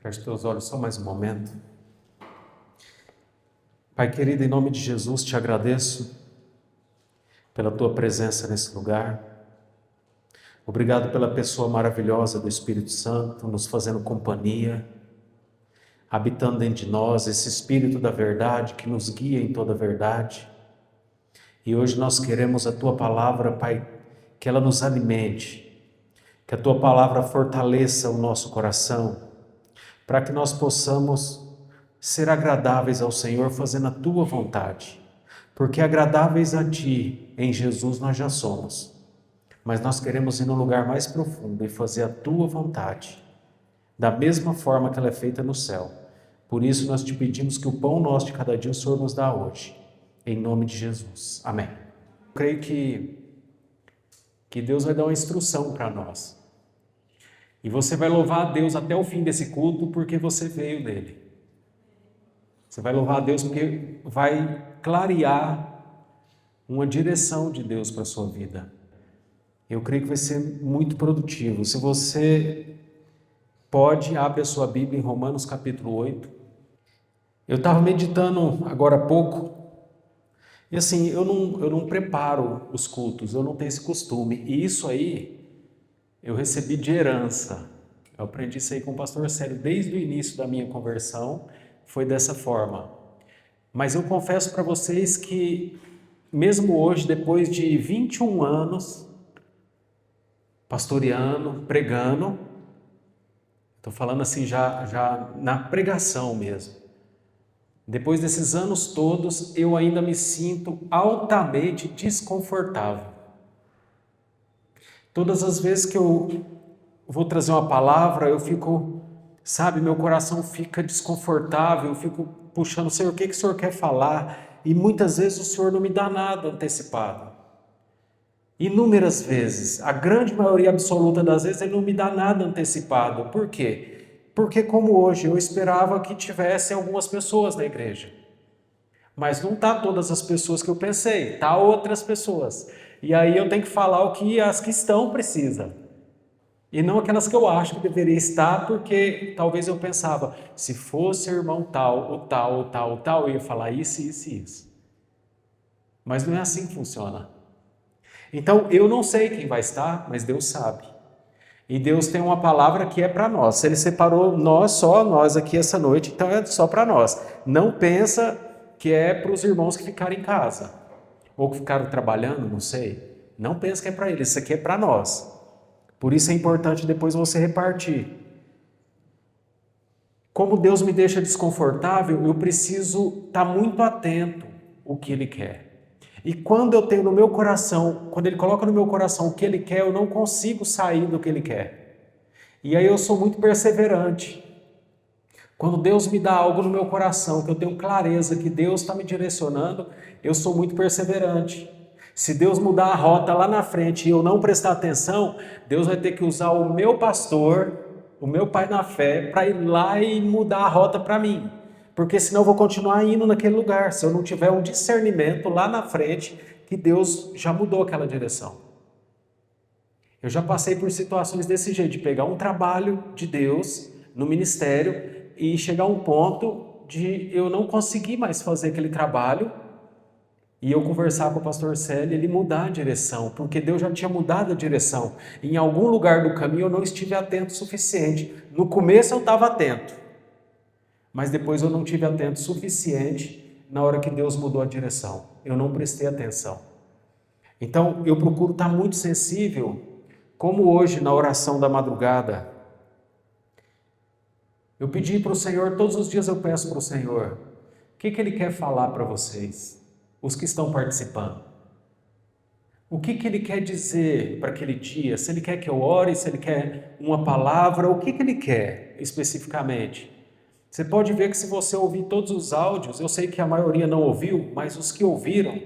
Feche teus olhos só mais um momento. Pai querido, em nome de Jesus, te agradeço pela tua presença nesse lugar. Obrigado pela pessoa maravilhosa do Espírito Santo, nos fazendo companhia, habitando dentro de nós, esse Espírito da verdade que nos guia em toda a verdade. E hoje nós queremos a tua palavra, Pai, que ela nos alimente, que a tua palavra fortaleça o nosso coração, para que nós possamos ser agradáveis ao Senhor fazendo a tua vontade, porque agradáveis a ti, em Jesus nós já somos, mas nós queremos ir no lugar mais profundo e fazer a tua vontade, da mesma forma que ela é feita no céu. Por isso nós te pedimos que o pão nosso de cada dia o Senhor nos dá hoje, em nome de Jesus, amém. Eu creio que Deus vai dar uma instrução para nós, e você vai louvar a Deus até o fim desse culto, porque você veio dele. Você vai louvar a Deus porque vai clarear uma direção de Deus para a sua vida. Eu creio que vai ser muito produtivo. Se você pode, abre a sua Bíblia em Romanos capítulo 8. Eu estava meditando agora há pouco, e assim, eu não preparo os cultos, eu não tenho esse costume. E isso aí eu recebi de herança. Eu aprendi isso aí com o pastor Célio desde o início da minha conversão. Foi dessa forma. Mas eu confesso para vocês que, mesmo hoje, depois de 21 anos, pastoreando, pregando, estou falando assim já na pregação mesmo, depois desses anos todos, eu ainda me sinto altamente desconfortável. Todas as vezes que eu vou trazer uma palavra, eu fico, meu coração fica desconfortável, eu fico puxando, Senhor, o que o Senhor quer falar? E muitas vezes o Senhor não me dá nada antecipado. Inúmeras vezes, a grande maioria absoluta das vezes, Ele não me dá nada antecipado. Por quê? Porque como hoje, eu esperava que tivessem algumas pessoas na igreja. Mas não está todas as pessoas que eu pensei, está outras pessoas. E aí eu tenho que falar o que as que estão precisam. E não aquelas que eu acho que deveria estar, porque talvez eu pensava, se fosse irmão tal, o tal, eu ia falar isso, isso e isso. Mas não é assim que funciona. Então, eu não sei quem vai estar, mas Deus sabe. E Deus tem uma palavra que é para nós. Se Ele separou só nós aqui essa noite, então é só para nós. Não pensa que é para os irmãos que ficaram em casa, ou que ficaram trabalhando, não sei. Não pensa que é para eles, isso aqui é para nós. Por isso é importante depois você repartir. Como Deus me deixa desconfortável, eu preciso estar muito atento ao que Ele quer. E quando eu tenho no meu coração, quando Ele coloca no meu coração o que Ele quer, eu não consigo sair do que Ele quer. E aí eu sou muito perseverante. Quando Deus me dá algo no meu coração, que eu tenho clareza que Deus está me direcionando, eu sou muito perseverante. Se Deus mudar a rota lá na frente e eu não prestar atenção, Deus vai ter que usar o meu pastor, o meu pai na fé, para ir lá e mudar a rota para mim. Porque senão eu vou continuar indo naquele lugar, se eu não tiver um discernimento lá na frente que Deus já mudou aquela direção. Eu já passei por situações desse jeito, de pegar um trabalho de Deus no ministério e chegar a um ponto de eu não conseguir mais fazer aquele trabalho. E eu conversar com o pastor Célio, ele mudar a direção, porque Deus já tinha mudado a direção. Em algum lugar do caminho eu não estive atento o suficiente. No começo eu estava atento, mas depois eu não tive atento o suficiente na hora que Deus mudou a direção. Eu não prestei atenção. Então eu procuro estar muito sensível, como hoje na oração da madrugada. Eu pedi para o Senhor, todos os dias eu peço para o Senhor, o que Ele quer falar para vocês? Os que estão participando. O que Ele quer dizer para aquele dia? Se Ele quer que eu ore, se Ele quer uma palavra, o que Ele quer especificamente? Você pode ver que se você ouvir todos os áudios, eu sei que a maioria não ouviu, mas os que ouviram,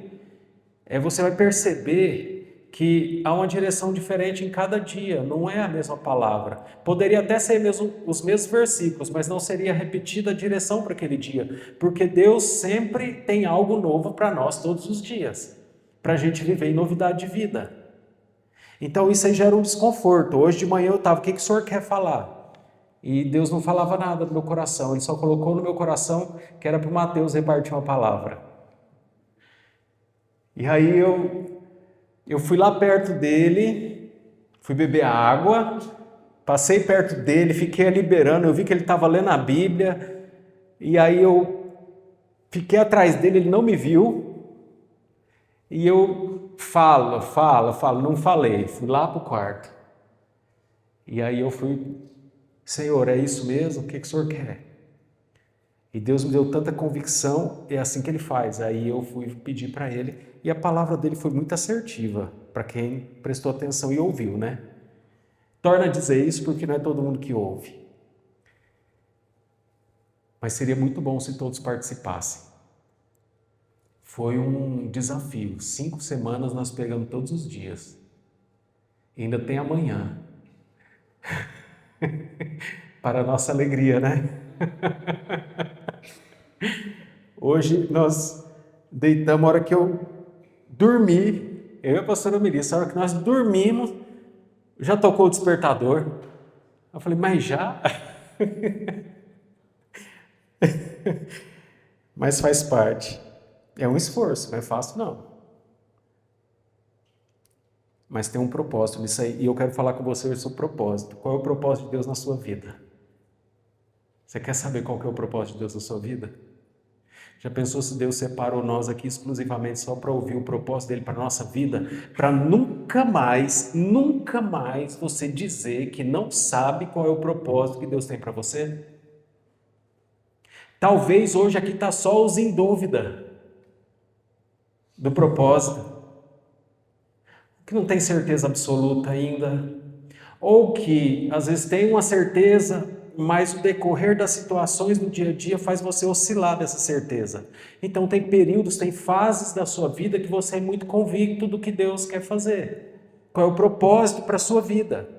você vai perceber que há uma direção diferente em cada dia, não é a mesma palavra. Poderia até ser os mesmos versículos, mas não seria repetida a direção para aquele dia, porque Deus sempre tem algo novo para nós todos os dias, para a gente viver em novidade de vida. Então isso aí gera um desconforto. Hoje de manhã eu estava, o que o senhor quer falar? E Deus não falava nada no meu coração, Ele só colocou no meu coração que era para o Mateus repartir uma palavra. E aí eu fui lá perto dele, fui beber água, passei perto dele, fiquei liberando, eu vi que ele estava lendo a Bíblia, e aí eu fiquei atrás dele, ele não me viu, e eu falo, não falei, fui lá para o quarto. E aí eu fui, Senhor, é isso mesmo? O que o Senhor quer? E Deus me deu tanta convicção, é assim que Ele faz. Aí eu fui pedir para Ele, e a palavra dele foi muito assertiva, para quem prestou atenção e ouviu, né? Torna a dizer isso porque não é todo mundo que ouve. Mas seria muito bom se todos participassem. Foi um desafio. 5 semanas nós pegamos todos os dias. E ainda tem amanhã. Para a nossa alegria, né? Hoje nós deitamos, a hora que eu dormi, eu e a pastora Melissa, a hora que nós dormimos, já tocou o despertador. Eu falei, mas já? Mas faz parte. É um esforço, não é fácil não. Mas tem um propósito nisso aí, e eu quero falar com você sobre o seu propósito. Qual é o propósito de Deus na sua vida? Você quer saber qual que é o propósito de Deus na sua vida? Já pensou se Deus separou nós aqui exclusivamente só para ouvir o propósito dele para a nossa vida? Para nunca mais você dizer que não sabe qual é o propósito que Deus tem para você? Talvez hoje aqui está só os em dúvida do propósito, que não tem certeza absoluta ainda, ou que às vezes tem uma certeza, mas o decorrer das situações do dia a dia faz você oscilar dessa certeza. Então tem períodos, tem fases da sua vida que você é muito convicto do que Deus quer fazer. Qual é o propósito para a sua vida?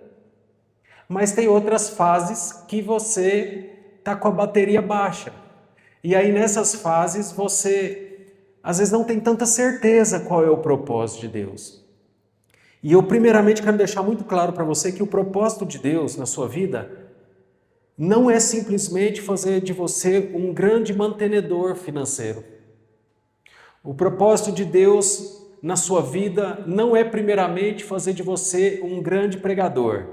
Mas tem outras fases que você está com a bateria baixa. E aí nessas fases você às vezes não tem tanta certeza qual é o propósito de Deus. E eu primeiramente quero deixar muito claro para você que o propósito de Deus na sua vida não é simplesmente fazer de você um grande mantenedor financeiro. O propósito de Deus na sua vida não é primeiramente fazer de você um grande pregador.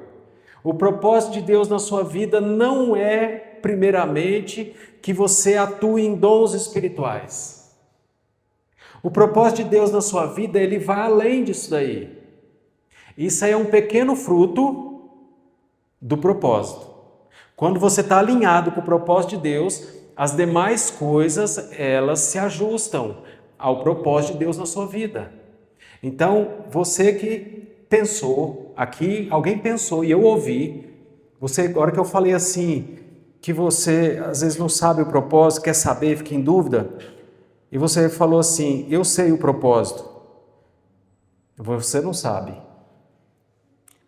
O propósito de Deus na sua vida não é primeiramente que você atue em dons espirituais. O propósito de Deus na sua vida, ele vai além disso daí. Isso aí é um pequeno fruto do propósito. Quando você está alinhado com o propósito de Deus, as demais coisas, elas se ajustam ao propósito de Deus na sua vida. Então, você que pensou, aqui alguém pensou e eu ouvi, você, agora que eu falei assim, que você às vezes não sabe o propósito, quer saber, fica em dúvida, e você falou assim, eu sei o propósito. Você não sabe.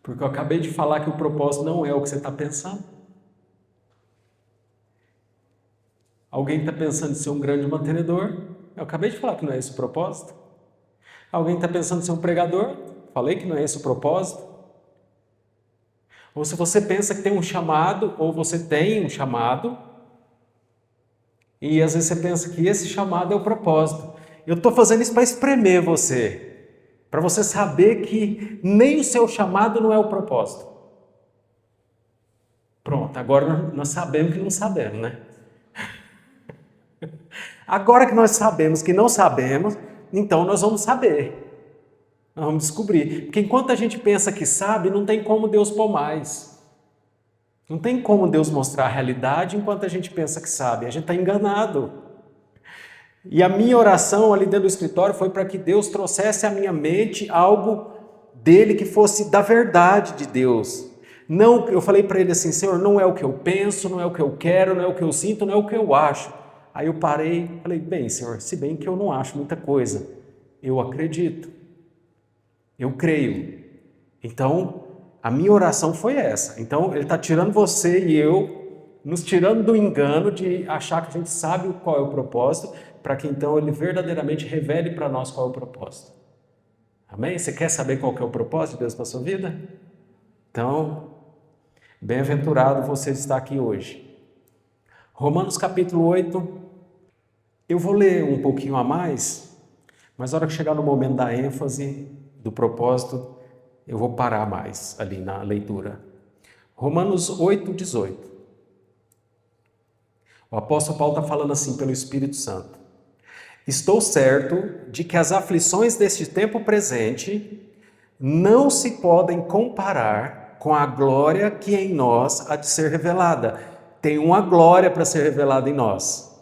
Porque eu acabei de falar que o propósito não é o que você está pensando. Alguém está pensando em ser um grande mantenedor? Eu acabei de falar que não é esse o propósito. Alguém está pensando em ser um pregador? Falei que não é esse o propósito. Ou se você pensa que tem um chamado, ou você tem um chamado, e às vezes você pensa que esse chamado é o propósito. Eu estou fazendo isso para espremer você, para você saber que nem o seu chamado não é o propósito. Pronto, agora nós sabemos que não sabemos, né? Agora que nós sabemos que não sabemos, então nós vamos saber. Nós vamos descobrir. Porque enquanto a gente pensa que sabe, não tem como Deus pôr mais. Não tem como Deus mostrar a realidade enquanto a gente pensa que sabe. A gente está enganado. E a minha oração ali dentro do escritório foi para que Deus trouxesse à minha mente algo dele que fosse da verdade de Deus. Não, eu falei para ele assim, Senhor, não é o que eu penso, não é o que eu quero, não é o que eu sinto, não é o que eu acho. Aí eu parei e falei, bem, Senhor, se bem que eu não acho muita coisa, eu acredito, eu creio. Então, a minha oração foi essa. Então, ele está tirando você e eu, nos tirando do engano de achar que a gente sabe qual é o propósito, para que então ele verdadeiramente revele para nós qual é o propósito. Amém? Você quer saber qual que é o propósito de Deus para a sua vida? Então, Bem-aventurado você estar aqui hoje. Romanos capítulo 8, eu vou ler um pouquinho a mais, mas na hora que chegar no momento da ênfase, do propósito, eu vou parar mais ali na leitura. Romanos 8, 18. O apóstolo Paulo está falando assim pelo Espírito Santo. Estou certo de que as aflições deste tempo presente não se podem comparar com a glória que em nós há de ser revelada. Tem uma glória para ser revelada em nós.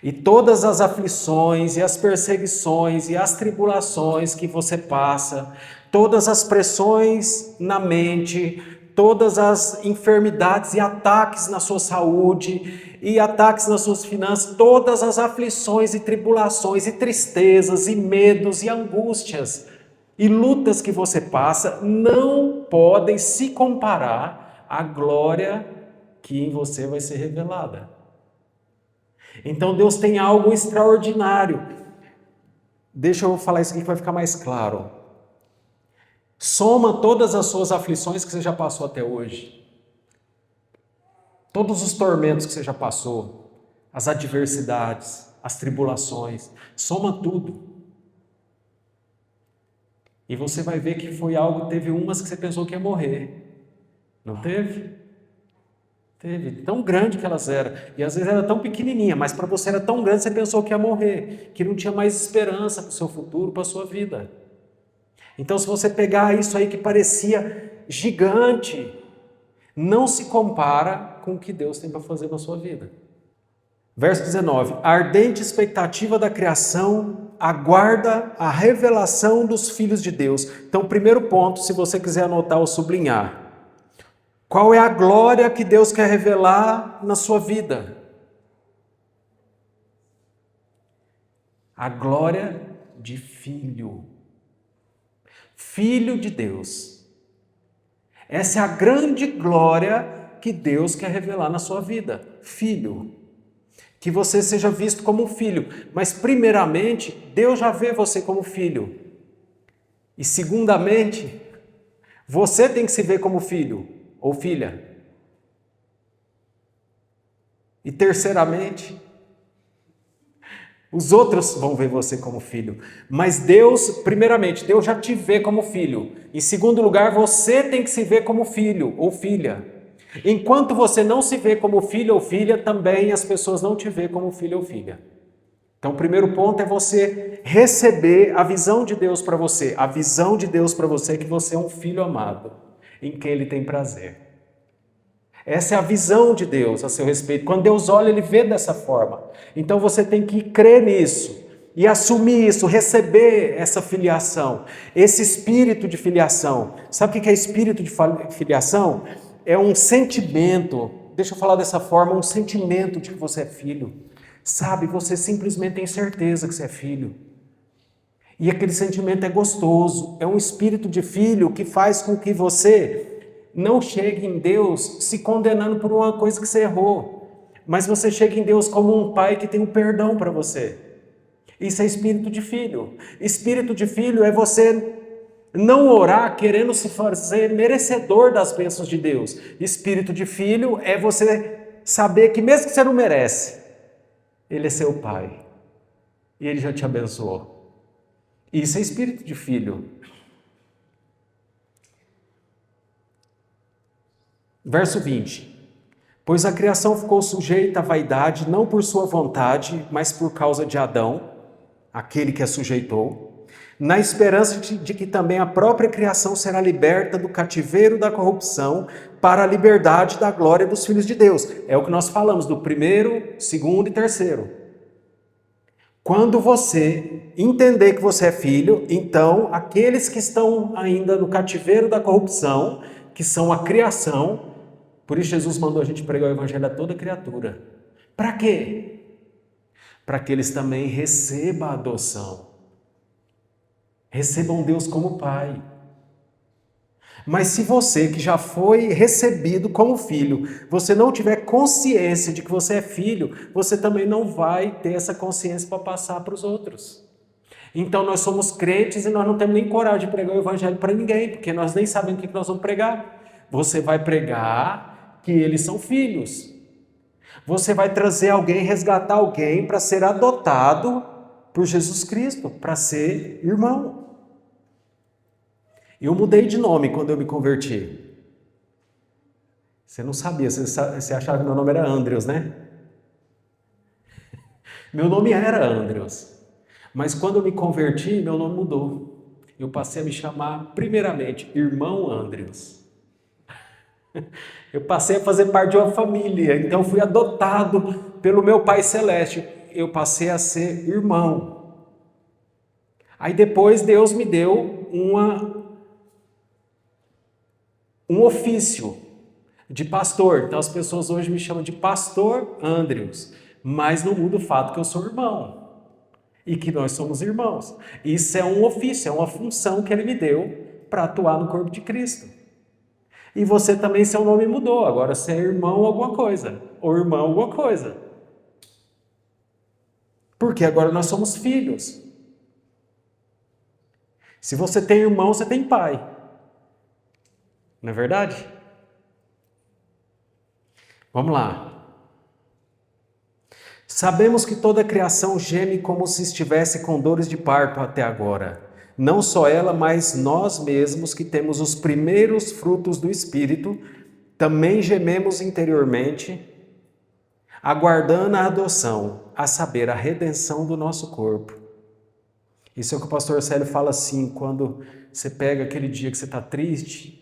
E todas as aflições e as perseguições e as tribulações que você passa, todas as pressões na mente, todas as enfermidades e ataques na sua saúde e ataques nas suas finanças, todas as aflições e tribulações e tristezas e medos e angústias e lutas que você passa não podem se comparar à glória que em você vai ser revelada. Então Deus tem algo extraordinário. Deixa eu falar isso aqui que vai ficar mais claro. Soma todas as suas aflições que você já passou até hoje. Todos os tormentos que você já passou, as adversidades, as tribulações, soma tudo. E você vai ver que foi algo, teve umas que você pensou que ia morrer. Não teve? Teve, tão grande que elas eram, e às vezes era tão pequenininha, mas para você era tão grande, você pensou que ia morrer, que não tinha mais esperança para o seu futuro, para a sua vida. Então, se você pegar isso aí que parecia gigante, não se compara com o que Deus tem para fazer na sua vida. Verso 19, a ardente expectativa da criação aguarda a revelação dos filhos de Deus. Então, primeiro ponto, se você quiser anotar ou sublinhar, qual é a glória que Deus quer revelar na sua vida? A glória de filho. Filho de Deus. Essa é a grande glória que Deus quer revelar na sua vida. Filho. Que você seja visto como filho. Mas primeiramente, Deus já vê você como filho. E segundamente, você tem que se ver como filho ou filha. E terceiramente, os outros vão ver você como filho. Mas Deus, primeiramente, Deus já te vê como filho. Em segundo lugar, você tem que se ver como filho ou filha. Enquanto você não se vê como filho ou filha, também as pessoas não te vê como filho ou filha. Então, o primeiro ponto é você receber a visão de Deus para você. A visão de Deus para você é que você é um filho amado, em quem Ele tem prazer. Essa é a visão de Deus a seu respeito. Quando Deus olha, Ele vê dessa forma. Então você tem que crer nisso e assumir isso, receber essa filiação, esse espírito de filiação. Sabe o que é espírito de filiação? É um sentimento, deixa eu falar dessa forma, um sentimento de que você é filho. Sabe, você simplesmente tem certeza que você é filho. E aquele sentimento é gostoso, é um espírito de filho que faz com que você não chegue em Deus se condenando por uma coisa que você errou, mas você chega em Deus como um pai que tem um perdão para você. Isso é espírito de filho. Espírito de filho é você não orar querendo se fazer merecedor das bênçãos de Deus. Espírito de filho é você saber que mesmo que você não merece, Ele é seu pai e Ele já te abençoou. Isso é espírito de filho. Verso 20. Pois a criação ficou sujeita à vaidade, não por sua vontade, mas por causa de Adão, aquele que a sujeitou, na esperança de que também a própria criação será liberta do cativeiro da corrupção para a liberdade da glória dos filhos de Deus. É o que nós falamos do primeiro, segundo e terceiro. Quando você entender que você é filho, então aqueles que estão ainda no cativeiro da corrupção, que são a criação, por isso Jesus mandou a gente pregar o evangelho a toda criatura. Para quê? Para que eles também recebam a adoção. Recebam Deus como Pai. Mas se você, que já foi recebido como filho, você não tiver consciência de que você é filho, você também não vai ter essa consciência para passar para os outros. Então nós somos crentes e nós não temos nem coragem de pregar o evangelho para ninguém, porque nós nem sabemos o que nós vamos pregar. Você vai pregar que eles são filhos. Você vai trazer alguém, resgatar alguém para ser adotado por Jesus Cristo, para ser irmão. Eu mudei de nome quando eu me converti. Você não sabia, você achava que meu nome era Andrews, né? Meu nome era Andrews. Mas quando eu me converti, meu nome mudou. Eu passei a me chamar, primeiramente, Irmão Andrews. Eu passei a fazer parte de uma família, então fui adotado pelo meu Pai Celeste. Eu passei a ser irmão. Aí depois Deus me deu um ofício de pastor. Então as pessoas hoje me chamam de Pastor Andrews, mas não muda o fato que eu sou irmão e que nós somos irmãos. Isso é um ofício, é uma função que Ele me deu para atuar no corpo de Cristo. E você também, seu nome mudou, agora você é irmão alguma coisa, ou irmão alguma coisa. Porque agora nós somos filhos. Se você tem irmão, você tem pai. Não é verdade? Vamos lá. Sabemos que toda a criação geme como se estivesse com dores de parto até agora. Não só ela, mas nós mesmos que temos os primeiros frutos do Espírito, também gememos interiormente, aguardando a adoção, a saber, a redenção do nosso corpo. Isso é o que o pastor Célio fala assim, quando você pega aquele dia que você está triste,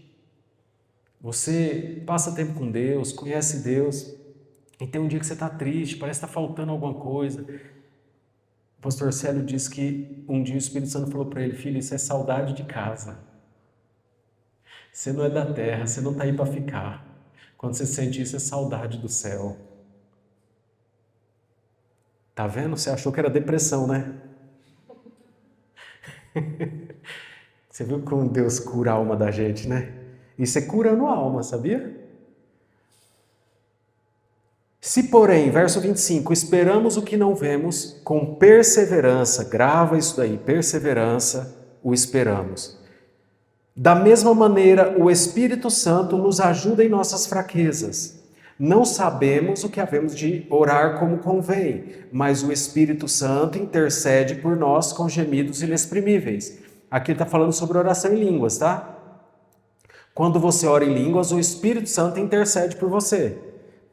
você passa tempo com Deus, conhece Deus, e tem um dia que você está triste, parece que está faltando alguma coisa. O pastor Célio diz que um dia o Espírito Santo falou para ele: filho, isso é saudade de casa. Você não é da terra, você não está aí para ficar. Quando você sente isso, é saudade do céu. Tá vendo? Você achou que era depressão, né? Você viu como Deus cura a alma da gente, né? Isso é curando a alma, sabia? Se, porém, verso 25, esperamos o que não vemos, com perseverança, grava isso daí, perseverança, o esperamos. Da mesma maneira, o Espírito Santo nos ajuda em nossas fraquezas. Não sabemos o que havemos de orar como convém, mas o Espírito Santo intercede por nós com gemidos inexprimíveis. Aqui ele está falando sobre oração em línguas, tá? Quando você ora em línguas, o Espírito Santo intercede por você.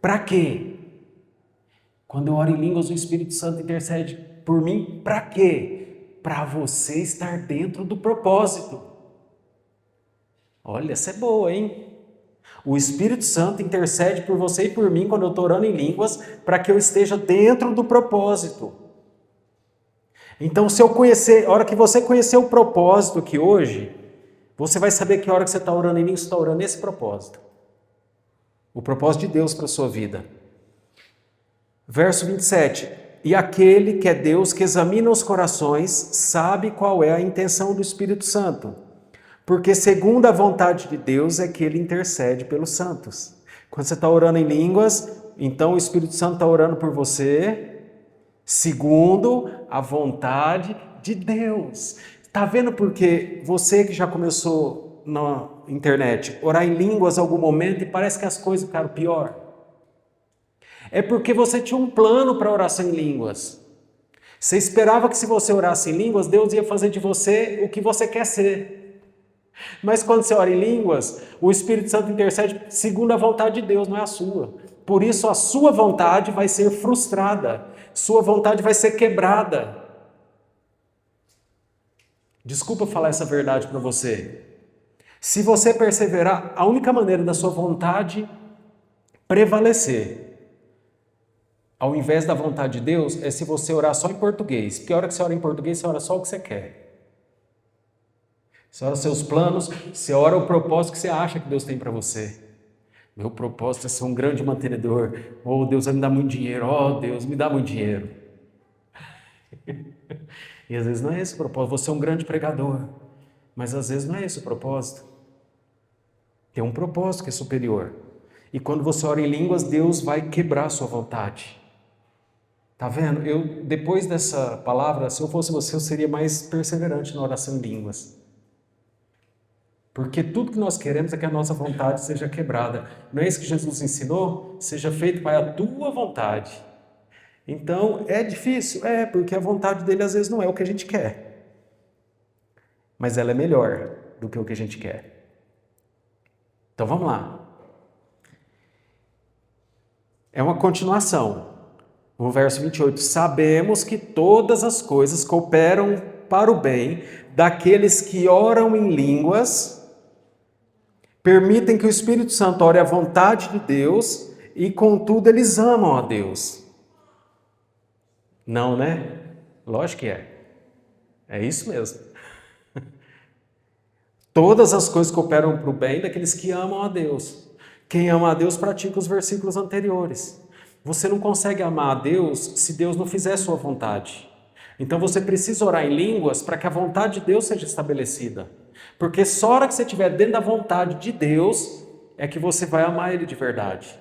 Para quê? Quando eu oro em línguas, o Espírito Santo intercede por mim. Para quê? Para você estar dentro do propósito. Olha, essa é boa, hein? O Espírito Santo intercede por você e por mim quando eu estou orando em línguas, para que eu esteja dentro do propósito. Então, se eu conhecer, a hora que você conhecer o propósito aqui hoje, você vai saber que a hora que você está orando em línguas, você está orando nesse propósito. O propósito de Deus para a sua vida. Verso 27. E aquele que é Deus, que examina os corações, sabe qual é a intenção do Espírito Santo. Porque segundo a vontade de Deus é que Ele intercede pelos santos. Quando você está orando em línguas, então o Espírito Santo está orando por você, segundo a vontade de Deus. Está vendo porque você que já começou na internet, orar em línguas em algum momento e parece que as coisas ficaram pior? É porque você tinha um plano para oração em línguas. Você esperava que se você orasse em línguas, Deus ia fazer de você o que você quer ser. Mas quando você ora em línguas, o Espírito Santo intercede segundo a vontade de Deus, não é a sua. Por isso a sua vontade vai ser frustrada, sua vontade vai ser quebrada. Desculpa falar essa verdade para você. Se você perseverar, a única maneira da sua vontade prevalecer, ao invés da vontade de Deus, é se você orar só em português. Porque a hora que você ora em português, você ora só o que você quer. Você ora seus planos, você ora o propósito que você acha que Deus tem para você. Meu propósito é ser um grande mantenedor. Oh, Deus vai me dar muito dinheiro. Oh, Deus, me dá muito dinheiro. E às vezes não é esse o propósito. Você é um grande pregador. Mas às vezes não é esse o propósito. Tem um propósito que é superior. E quando você ora em línguas, Deus vai quebrar a sua vontade. Tá vendo? Depois dessa palavra, se eu fosse você, eu seria mais perseverante na oração em línguas. Porque tudo que nós queremos é que a nossa vontade seja quebrada. Não é isso que Jesus ensinou? Seja feito, Pai, a tua vontade. Então, é difícil? É, porque a vontade dele às vezes não é o que a gente quer. Mas ela é melhor do que o que a gente quer. Então, vamos lá. É uma continuação. No verso 28, sabemos que todas as coisas cooperam para o bem daqueles que oram em línguas, permitem que o Espírito Santo ore à vontade de Deus e, contudo, eles amam a Deus. Não, né? Lógico que é. É isso mesmo. Todas as coisas cooperam para o bem daqueles que amam a Deus. Quem ama a Deus pratica os versículos anteriores. Você não consegue amar a Deus se Deus não fizer sua vontade. Então você precisa orar em línguas para que a vontade de Deus seja estabelecida. Porque só a hora que você estiver dentro da vontade de Deus é que você vai amar Ele de verdade.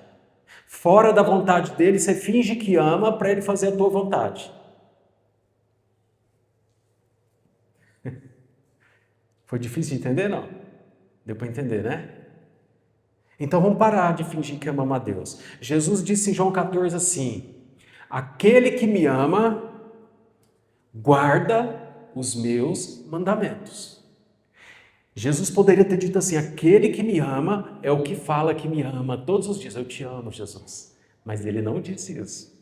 Fora da vontade dele, você finge que ama para Ele fazer a tua vontade. Foi difícil de entender, não? Deu para entender, né? Então vamos parar de fingir que amamos a Deus. Jesus disse em João 14 assim: aquele que me ama, guarda os meus mandamentos. Jesus poderia ter dito assim: aquele que me ama é o que fala que me ama todos os dias. Eu te amo, Jesus. Mas ele não disse isso.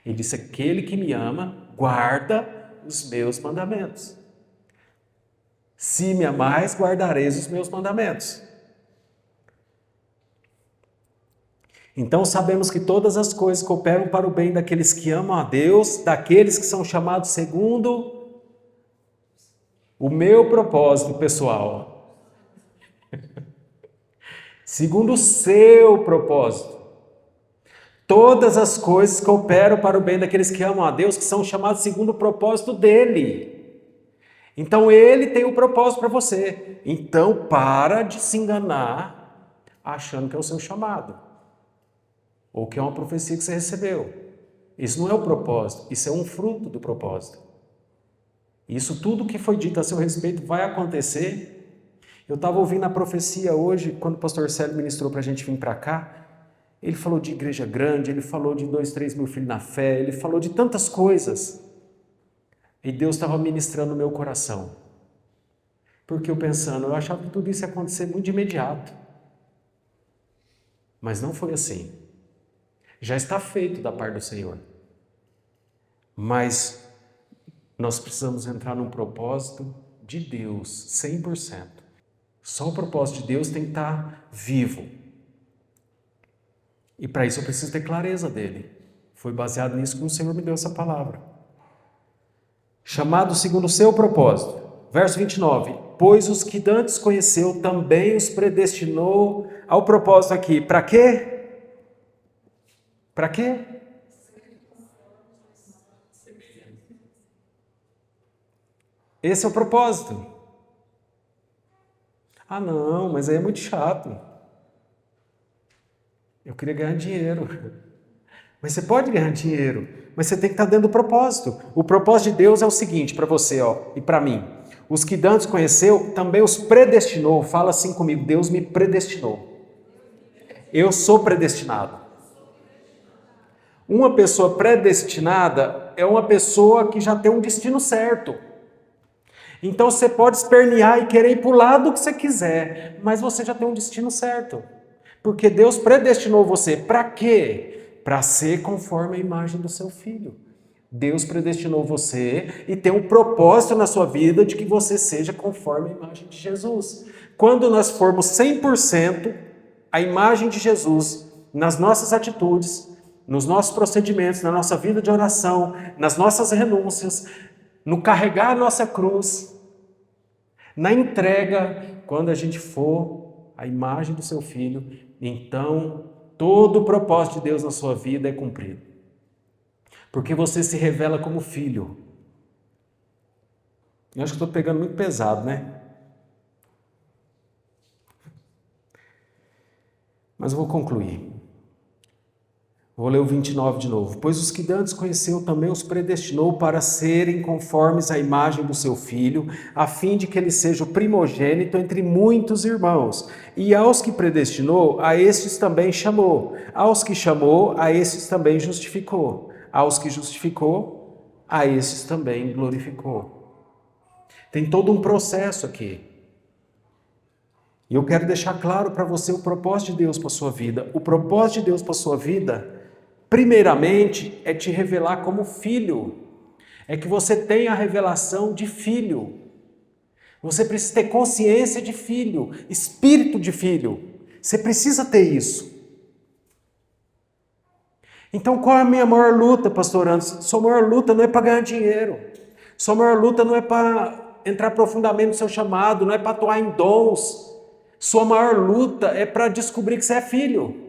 Ele disse: aquele que me ama, guarda os meus mandamentos. Se me amais, guardareis os meus mandamentos. Então sabemos que todas as coisas cooperam para o bem daqueles que amam a Deus, daqueles que são chamados segundo o meu propósito pessoal. Segundo o seu propósito. Todas as coisas cooperam para o bem daqueles que amam a Deus, que são chamados segundo o propósito dele. Então ele tem o propósito para você. Então para de se enganar achando que é o seu chamado. Ou que é uma profecia que você recebeu. Isso não é o propósito, isso é um fruto do propósito. Isso tudo que foi dito a seu respeito vai acontecer. Eu estava ouvindo a profecia hoje, quando o pastor Célio ministrou para a gente vir para cá. Ele falou de igreja grande, ele falou de 2, 3 mil filhos na fé, ele falou de tantas coisas. E Deus estava ministrando no meu coração. Porque eu achava que tudo isso ia acontecer muito de imediato. Mas não foi assim. Já está feito da parte do Senhor. Mas nós precisamos entrar num propósito de Deus, 100%. Só o propósito de Deus tem que estar vivo. E para isso eu preciso ter clareza dele. Foi baseado nisso que o Senhor me deu essa palavra. Chamado segundo o seu propósito. Verso 29. Pois os que dantes conheceu também os predestinou ao propósito aqui. Para quê? Para quê? Esse é o propósito. Ah, não, mas aí é muito chato. Eu queria ganhar dinheiro. Mas você pode ganhar dinheiro, mas você tem que estar dentro do propósito. O propósito de Deus é o seguinte para você, e para mim. Os que dantes conheceu, também os predestinou. Fala assim comigo: Deus me predestinou. Eu sou predestinado. Uma pessoa predestinada é uma pessoa que já tem um destino certo. Então você pode espernear e querer ir para o lado que você quiser, mas você já tem um destino certo. Porque Deus predestinou você. Para quê? Para ser conforme a imagem do seu filho. Deus predestinou você e tem um propósito na sua vida de que você seja conforme a imagem de Jesus. Quando nós formos 100% a imagem de Jesus nas nossas atitudes, nos nossos procedimentos, na nossa vida de oração, nas nossas renúncias, no carregar a nossa cruz, na entrega, quando a gente for a imagem do seu filho, então todo o propósito de Deus na sua vida é cumprido. Porque você se revela como filho. Eu acho que estou pegando muito pesado, né? Mas eu vou concluir. Vou ler o 29 de novo. Pois os que antes conheceu também os predestinou para serem conformes à imagem do seu Filho, a fim de que ele seja o primogênito entre muitos irmãos. E aos que predestinou, a estes também chamou. Aos que chamou, a estes também justificou. Aos que justificou, a estes também glorificou. Tem todo um processo aqui. E eu quero deixar claro para você o propósito de Deus para a sua vida. O propósito de Deus para a sua vida, primeiramente, é te revelar como filho. É que você tenha a revelação de filho. Você precisa ter consciência de filho, espírito de filho. Você precisa ter isso. Então, qual é a minha maior luta, pastor Anderson? Sua maior luta não é para ganhar dinheiro. Sua maior luta não é para entrar profundamente no seu chamado, não é para atuar em dons. Sua maior luta é para descobrir que você é filho.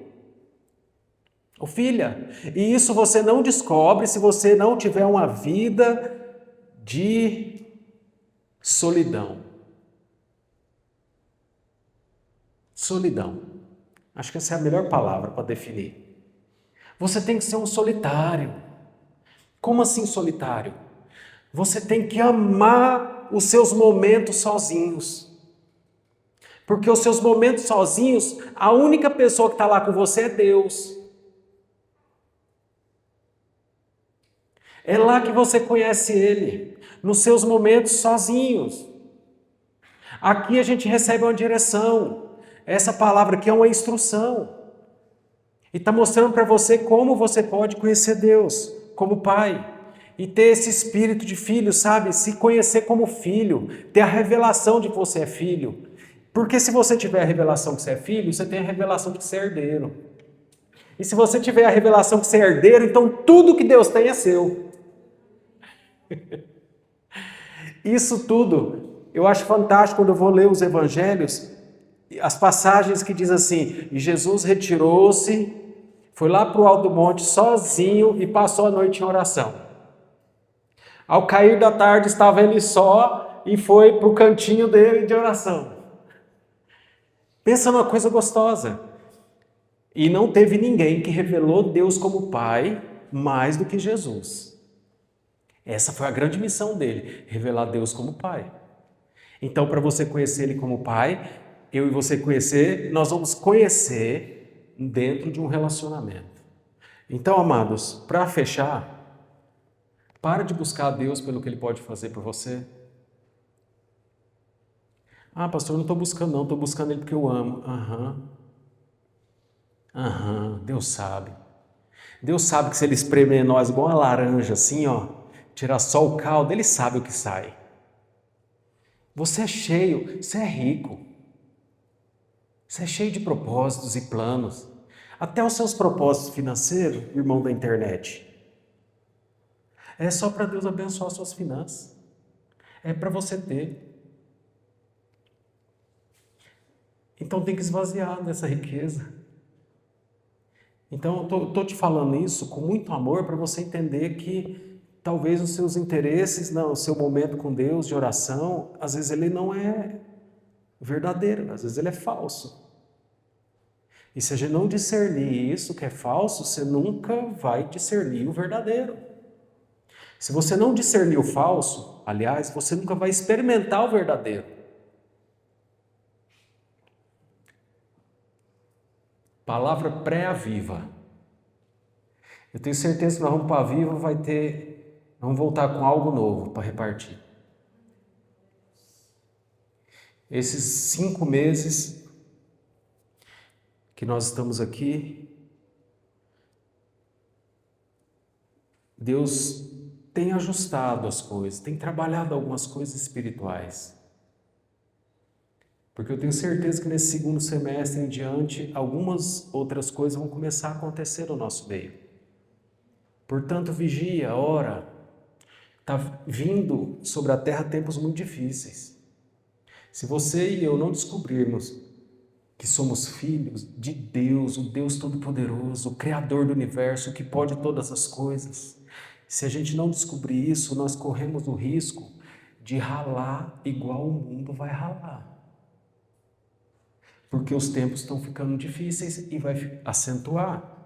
Ou filha. E isso você não descobre se você não tiver uma vida de solidão. Solidão. Acho que essa é a melhor palavra para definir. Você tem que ser um solitário. Como assim solitário? Você tem que amar os seus momentos sozinhos. Porque os seus momentos sozinhos, a única pessoa que está lá com você é Deus. É lá que você conhece Ele, nos seus momentos sozinhos. Aqui a gente recebe uma direção. Essa palavra aqui é uma instrução. E está mostrando para você como você pode conhecer Deus como Pai. E ter esse espírito de filho, sabe? Se conhecer como filho. Ter a revelação de que você é filho. Porque se você tiver a revelação que você é filho, você tem a revelação de que você é herdeiro. E se você tiver a revelação que você é herdeiro, então tudo que Deus tem é seu. Isso tudo, eu acho fantástico quando eu vou ler os evangelhos, as passagens que diz assim, e Jesus retirou-se, foi lá para o alto do monte sozinho e passou a noite em oração. Ao cair da tarde estava ele só e foi para o cantinho dele de oração. Pensa numa coisa gostosa. E não teve ninguém que revelou Deus como Pai mais do que Jesus. Essa foi a grande missão dele, revelar Deus como Pai. Então, para você conhecer Ele como Pai, eu e você conhecer, nós vamos conhecer dentro de um relacionamento. Então, amados, para fechar, para de buscar a Deus pelo que Ele pode fazer por você. Ah, pastor, eu não estou buscando não, estou buscando Ele porque eu amo. Deus sabe. Deus sabe que se Ele espremer nós igual uma laranja assim, ó, tirar só o caldo, Ele sabe o que sai. Você é cheio, você é rico. Você é cheio de propósitos e planos. Até os seus propósitos financeiros, irmão da internet. É só para Deus abençoar suas finanças. É para você ter. Então tem que esvaziar dessa riqueza. Então eu estou te falando isso com muito amor para você entender que talvez os seus interesses, o seu momento com Deus de oração, às vezes ele não é verdadeiro, às vezes ele é falso. E se a gente não discernir isso que é falso, você nunca vai discernir o verdadeiro. Se você não discernir o falso, aliás, você nunca vai experimentar o verdadeiro. Palavra pré-aviva. Eu tenho certeza que nós vamos para a Viva, vamos voltar com algo novo para repartir. Esses 5 meses que nós estamos aqui, Deus tem ajustado as coisas, tem trabalhado algumas coisas espirituais. Porque eu tenho certeza que nesse segundo semestre em diante, algumas outras coisas vão começar a acontecer no nosso meio. Portanto, vigia, ora. Está vindo sobre a terra tempos muito difíceis. Se você e eu não descobrirmos que somos filhos de Deus, o Deus Todo-Poderoso, o Criador do Universo, que pode todas as coisas, se a gente não descobrir isso, nós corremos o risco de ralar igual o mundo vai ralar. Porque os tempos estão ficando difíceis e vai acentuar.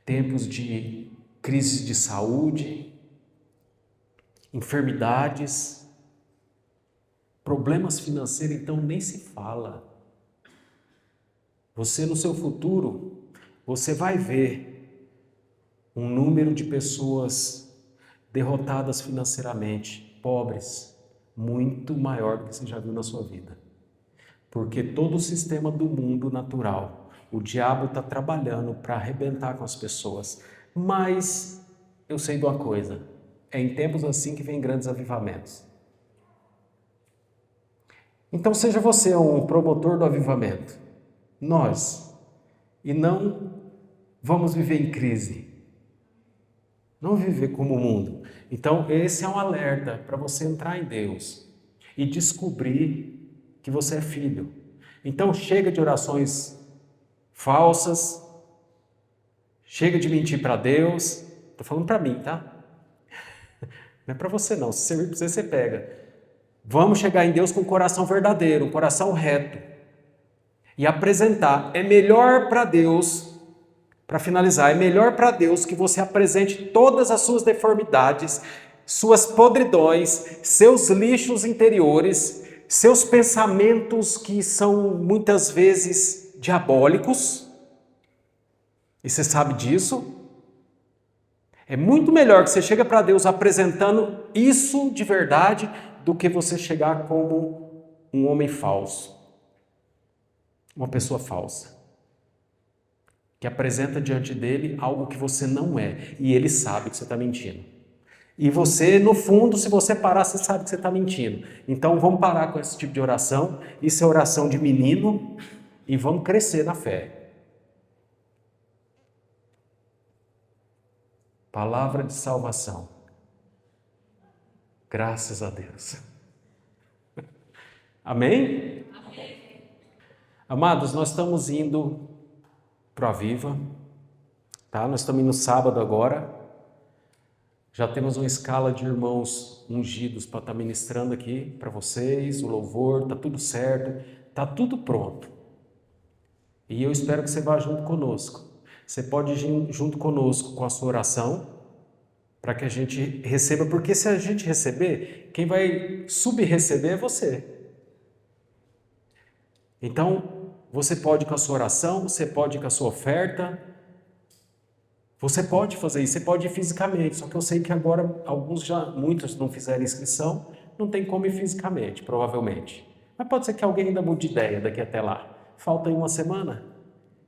tempos de crise de saúde, enfermidades, problemas financeiros, então nem se fala. Você no seu futuro, você vai ver um número de pessoas derrotadas financeiramente, pobres, muito maior do que você já viu na sua vida. Porque todo o sistema do mundo natural, o diabo está trabalhando para arrebentar com as pessoas. Mas eu sei de uma coisa, é em tempos assim que vem grandes avivamentos. Então seja você um promotor do avivamento, nós, e não vamos viver em crise, não viver como o mundo. Então esse é um alerta para você entrar em Deus e descobrir que você é filho. Então chega de orações falsas, chega de mentir para Deus. Estou falando para mim, tá? Não é para você não, se servir para você, você pega. Vamos chegar em Deus com um coração verdadeiro, um coração reto. E apresentar. É melhor para Deus, para finalizar, é melhor para Deus que você apresente todas as suas deformidades, suas podridões, seus lixos interiores, seus pensamentos que são muitas vezes diabólicos, e você sabe disso. É muito melhor que você chegue para Deus apresentando isso de verdade do que você chegar como um homem falso, uma pessoa falsa, que apresenta diante dele algo que você não é, e ele sabe que você está mentindo. E você, no fundo, se você parar, você sabe que você está mentindo. Então vamos parar com esse tipo de oração. Isso é oração de menino e vamos crescer na fé. Palavra de salvação. Graças a Deus. Amém? Amém. Amados, nós estamos indo para o Aviva, tá? Nós estamos indo sábado agora. Já temos uma escala de irmãos ungidos para estar ministrando aqui para vocês, o louvor, está tudo certo, está tudo pronto. E eu espero que você vá junto conosco. Você pode ir junto conosco com a sua oração, para que a gente receba, porque se a gente receber, quem vai sub-receber é você. Então, você pode ir com a sua oração, você pode ir com a sua oferta, você pode fazer isso, você pode ir fisicamente, só que eu sei que agora muitos não fizeram inscrição, não tem como ir fisicamente, provavelmente. Mas pode ser que alguém ainda mude de ideia daqui até lá. Falta uma semana.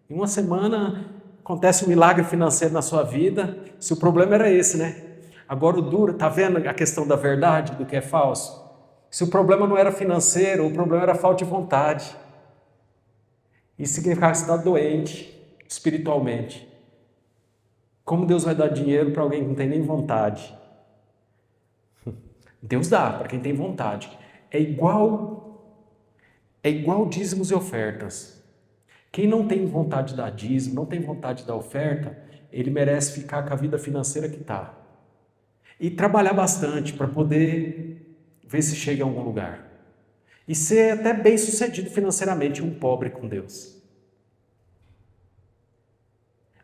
Em uma semana acontece um milagre financeiro na sua vida, se o problema era esse, né? Agora o duro, tá vendo a questão da verdade, do que é falso? Se o problema não era financeiro, o problema era falta de vontade. Isso significa que você está doente espiritualmente. Como Deus vai dar dinheiro para alguém que não tem nem vontade? Deus dá para quem tem vontade. É igual dízimos e ofertas. Quem não tem vontade de dar dízimo, não tem vontade de dar oferta, ele merece ficar com a vida financeira que está. E trabalhar bastante para poder ver se chega a algum lugar. E ser até bem sucedido financeiramente, um pobre com Deus.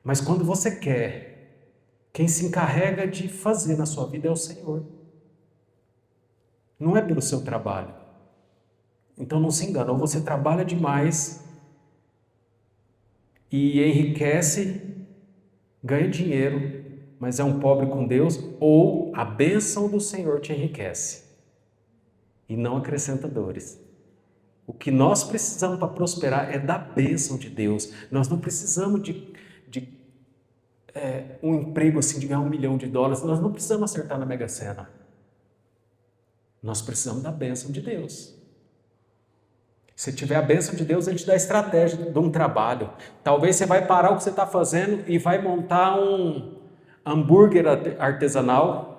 Mas quando você quer, quem se encarrega de fazer na sua vida é o Senhor. Não é pelo seu trabalho. Então não se engane, ou você trabalha demais e enriquece, ganha dinheiro, mas é um pobre com Deus, ou a bênção do Senhor te enriquece e não acrescenta dores. O que nós precisamos para prosperar é da bênção de Deus. Nós não precisamos de um emprego assim, de ganhar $1 milhão. Nós não precisamos acertar na Mega Sena. Nós precisamos da bênção de Deus. Se tiver a bênção de Deus, Ele te dá a estratégia de um trabalho. Talvez você vai parar o que você está fazendo e vai montar um hambúrguer artesanal.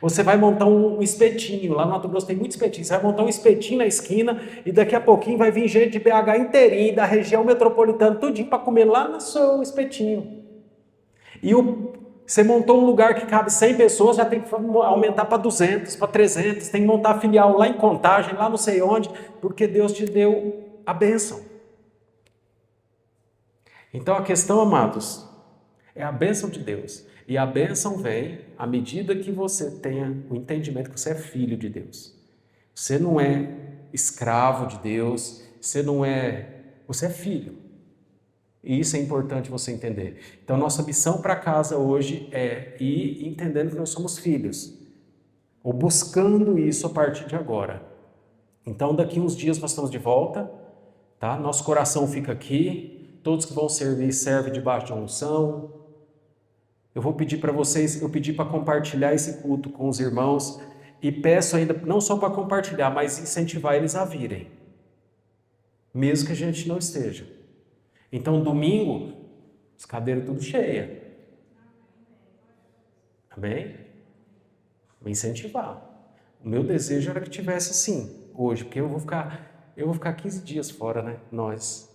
Ou você vai montar um espetinho. Lá no Mato Grosso tem muito espetinho. Você vai montar um espetinho na esquina e daqui a pouquinho vai vir gente de BH inteirinho, da região metropolitana, tudinho para comer lá no seu espetinho. E você montou um lugar que cabe 100 pessoas, já tem que aumentar para 200, para 300, tem que montar filial lá em Contagem, lá não sei onde, porque Deus te deu a bênção. Então a questão, amados, É a bênção de Deus. E a bênção vem à medida que você tenha o entendimento que você é filho de Deus. Você não é escravo de Deus, você é filho. E isso é importante você entender. Então, nossa missão para casa hoje é ir entendendo que nós somos filhos, ou buscando isso a partir de agora. Então, daqui uns dias nós estamos de volta, tá? Nosso coração fica aqui, todos que vão servir, servem debaixo de unção. Eu vou pedir para vocês, eu pedi para compartilhar esse culto com os irmãos e peço ainda, não só para compartilhar, mas incentivar eles a virem, mesmo que a gente não esteja. Então, domingo, as cadeiras tudo cheias. Amém? Vou incentivar. O meu desejo era que tivesse assim, hoje, porque eu vou ficar 15 dias fora, né? Nós.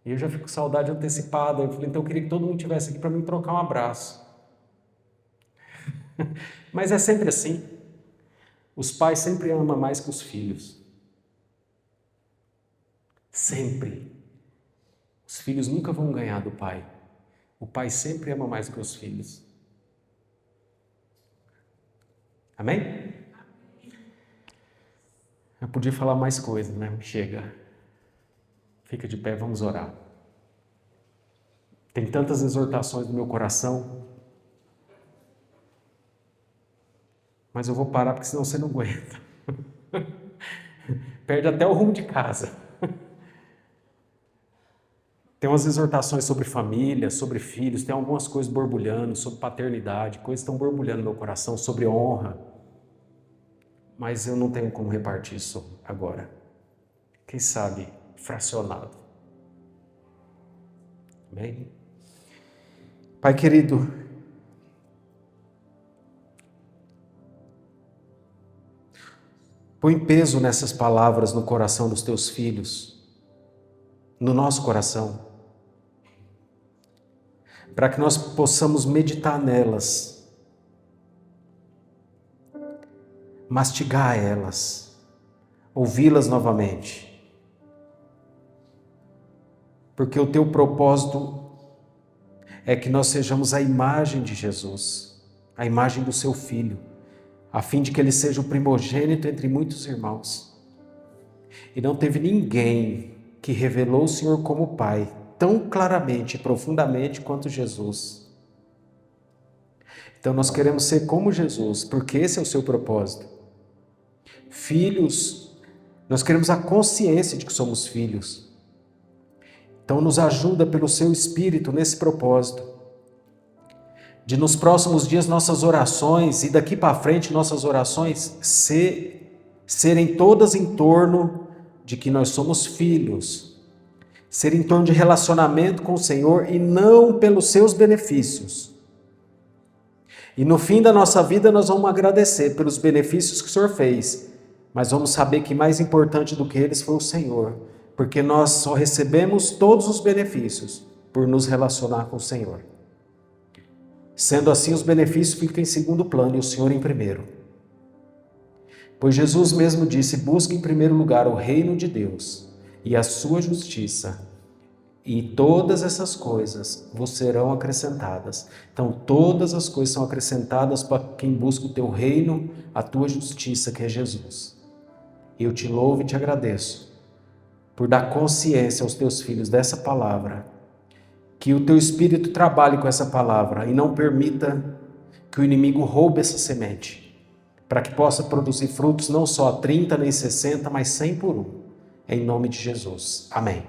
E eu já fico com saudade antecipada. Eu falei, então eu queria que todo mundo estivesse aqui para me trocar um abraço. Mas é sempre assim. Os pais sempre amam mais que os filhos. Sempre. Os filhos nunca vão ganhar do pai. O pai sempre ama mais que os filhos. Amém? Eu podia falar mais coisas, né? Chega. Fica de pé, vamos orar. Tem tantas exortações no meu coração, mas eu vou parar porque senão você não aguenta. Perde até o rumo de casa. Tem umas exortações sobre família, sobre filhos, tem algumas coisas borbulhando, sobre paternidade, coisas estão borbulhando no meu coração, sobre honra. Mas eu não tenho como repartir isso agora. Quem sabe fracionado. Amém? Pai querido, põe peso nessas palavras no coração dos teus filhos, no nosso coração, para que nós possamos meditar nelas, mastigar elas, ouvi-las novamente. Porque o teu propósito é que nós sejamos a imagem de Jesus, a imagem do seu Filho, a fim de que ele seja o primogênito entre muitos irmãos. E não teve ninguém que revelou o Senhor como Pai tão claramente e profundamente quanto Jesus. Então nós queremos ser como Jesus, porque esse é o seu propósito. Filhos, nós queremos a consciência de que somos filhos. Então nos ajuda pelo seu Espírito nesse propósito, de nos próximos dias nossas orações e daqui para frente nossas orações serem todas em torno de que nós somos filhos, ser em torno de relacionamento com o Senhor e não pelos seus benefícios. E no fim da nossa vida nós vamos agradecer pelos benefícios que o Senhor fez, mas vamos saber que mais importante do que eles foi o Senhor, porque nós só recebemos todos os benefícios por nos relacionar com o Senhor. Sendo assim, os benefícios ficam em segundo plano e o Senhor em primeiro. Pois Jesus mesmo disse, busque em primeiro lugar o reino de Deus e a sua justiça, e todas essas coisas vos serão acrescentadas. Então, todas as coisas são acrescentadas para quem busca o teu reino, a tua justiça, que é Jesus. Eu te louvo e te agradeço por dar consciência aos teus filhos dessa palavra, que o teu Espírito trabalhe com essa palavra e não permita que o inimigo roube essa semente, para que possa produzir frutos não só 30 nem 60, mas 100 por um. Em nome de Jesus. Amém.